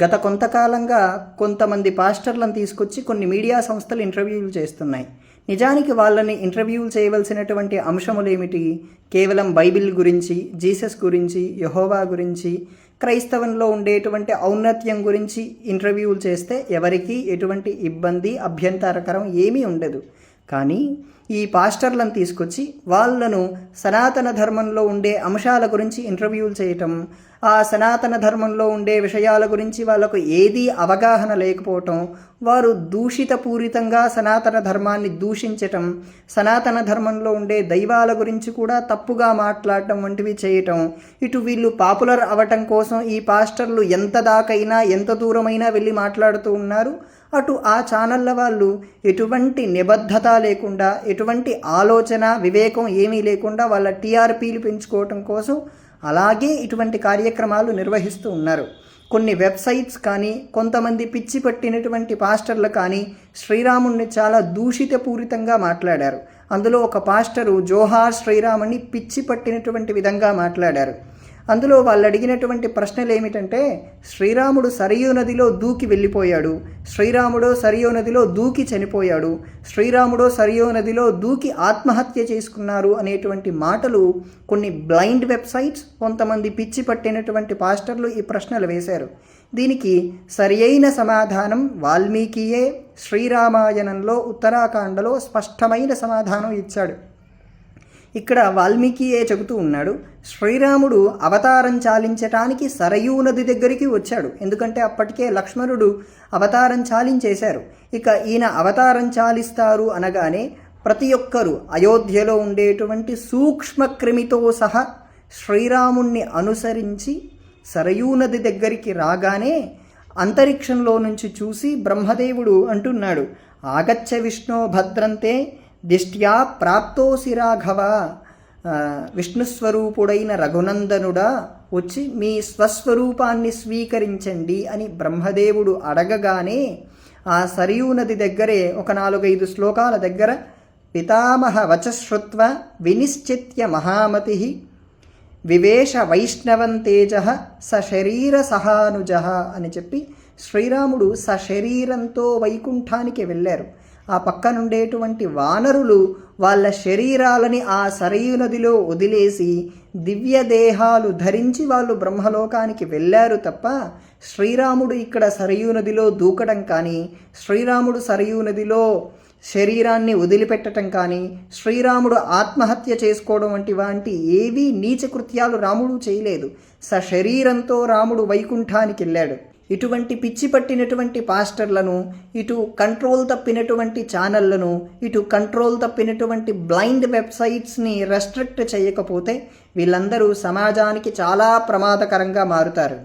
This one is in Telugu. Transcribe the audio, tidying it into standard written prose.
గత కొంతకాలంగా కొంతమంది పాస్టర్లను తీసుకొచ్చి కొన్ని మీడియా సంస్థలు ఇంటర్వ్యూలు చేస్తున్నాయి. నిజానికి వాళ్ళని ఇంటర్వ్యూలు చేయవలసినటువంటి అంశములు ఏమిటి? కేవలం బైబిల్ గురించి, జీసస్ గురించి, యెహోవా గురించి, క్రైస్తవంలో ఉండేటువంటి ఔన్నత్యం గురించి ఇంటర్వ్యూలు చేస్తే ఎవరికి ఎటువంటి ఇబ్బంది, అభ్యంతరకరం ఏమీ ఉండదు. కానీ ఈ పాస్టర్లను తీసుకొచ్చి వాళ్ళను సనాతన ధర్మంలో ఉండే అంశాల గురించి ఇంటర్వ్యూలు చేయటం, ఆ సనాతన ధర్మంలో ఉండే విషయాల గురించి వాళ్ళకు ఏదీ అవగాహన లేకపోవటం, వారు దూషితపూరితంగా సనాతన ధర్మాన్ని దూషించటం, సనాతన ధర్మంలో ఉండే దైవాల గురించి కూడా తప్పుగా మాట్లాడటం వంటివి చేయటం, ఇటు వీళ్ళు పాపులర్ అవటం కోసం ఈ పాస్టర్లు ఎంత దాకైనా ఎంత దూరమైనా వెళ్ళి మాట్లాడుతూ ఉన్నారు. అటు ఆ ఛానళ్ళ వాళ్ళు ఎటువంటి నిబద్ధత లేకుండా, ఎటువంటి ఆలోచన వివేకం ఏమీ లేకుండా వాళ్ళ టీఆర్పీలు పెంచుకోవటం కోసం అలాగే ఇటువంటి కార్యక్రమాలు నిర్వహిస్తూ ఉన్నారు. కొన్ని వెబ్సైట్స్ కానీ, కొంతమంది పిచ్చి పట్టినటువంటి పాస్టర్లు కానీ శ్రీరాముణ్ణి చాలా దూషితపూరితంగా మాట్లాడారు. అందులో ఒక పాస్టరు జోహార్ శ్రీరామ్ అని పిచ్చి పట్టినటువంటి విధంగా మాట్లాడారు. అందులో వాళ్ళు అడిగినటువంటి ప్రశ్నలు ఏమిటంటే, శ్రీరాముడు సరియు నదిలో దూకి వెళ్ళిపోయాడు, శ్రీరాముడు సరియు నదిలో దూకి చనిపోయాడు, శ్రీరాముడు సరియు నదిలో దూకి ఆత్మహత్య చేసుకున్నారు అనేటువంటి మాటలు కొన్ని బ్లైండ్ వెబ్సైట్స్, కొంతమంది పిచ్చి పట్టినటువంటి పాస్టర్లు ఈ ప్రశ్నలు వేశారు. దీనికి సరియైన సమాధానం వాల్మీకియే శ్రీరామాయణంలో ఉత్తరాఖండలో స్పష్టమైన సమాధానం ఇచ్చాడు. ఇక్కడ వాల్మీకియే చెబుతూ ఉన్నాడు, శ్రీరాముడు అవతారం చాలించటానికి సరయూ నది దగ్గరికి వచ్చాడు. ఎందుకంటే అప్పటికే లక్ష్మణుడు అవతారం చాలించేశారు. ఇక ఈయన అవతారం చాలిస్తారు అనగానే ప్రతి ఒక్కరూ అయోధ్యలో ఉండేటువంటి సూక్ష్మ క్రిమితో సహా శ్రీరాముణ్ణి అనుసరించి సరయూ నది దగ్గరికి రాగానే అంతరిక్షంలో నుంచి చూసి బ్రహ్మదేవుడు అంటున్నాడు, ఆగచ్చ విష్ణో భద్రంతే దిష్ట్యా ప్రాప్తోసి రాఘవ, విష్ణుస్వరూపుడైన రఘునందనుడా వచ్చి మీ స్వస్వరూపాన్ని స్వీకరించండి అని బ్రహ్మదేవుడు అడగగానే ఆ సరయూ నది దగ్గరే ఒక 4-5 శ్లోకాల దగ్గర పితామహ వచశ్రుత్వ వినిశ్చిత్య మహామతి వివేశ వైష్ణవం తేజ సశరీర సహానుజ అని చెప్పి శ్రీరాముడు సశరీరంతో వైకుంఠానికి వెళ్ళారు. ఆ పక్కనుండేటువంటి వానరులు వాళ్ళ శరీరాలని ఆ సరయూ నదిలో వదిలేసి దివ్య దేహాలు ధరించి వాళ్ళు బ్రహ్మలోకానికి వెళ్ళారు తప్ప శ్రీరాముడు ఇక్కడ సరయూ నదిలో దూకడం కానీ, శ్రీరాముడు సరయూ నదిలో శరీరాన్ని వదిలిపెట్టడం కానీ, శ్రీరాముడు ఆత్మహత్య చేసుకోవడం వంటి ఏవీ నీచకృత్యాలు రాముడు చేయలేదు. సశరీరంతో రాముడు వైకుంఠానికి వెళ్ళాడు. ఇటువంటి పిచ్చి పట్టినటువంటి పాస్టర్లను, ఇటు కంట్రోల్ తప్పినటువంటి ఛానళ్లను, ఇటు కంట్రోల్ తప్పినటువంటి బ్లైండ్ వెబ్సైట్స్ని రెస్ట్రిక్ట్ చేయకపోతే వీళ్ళందరూ సమాజానికి చాలా ప్రమాదకరంగా మారుతారు.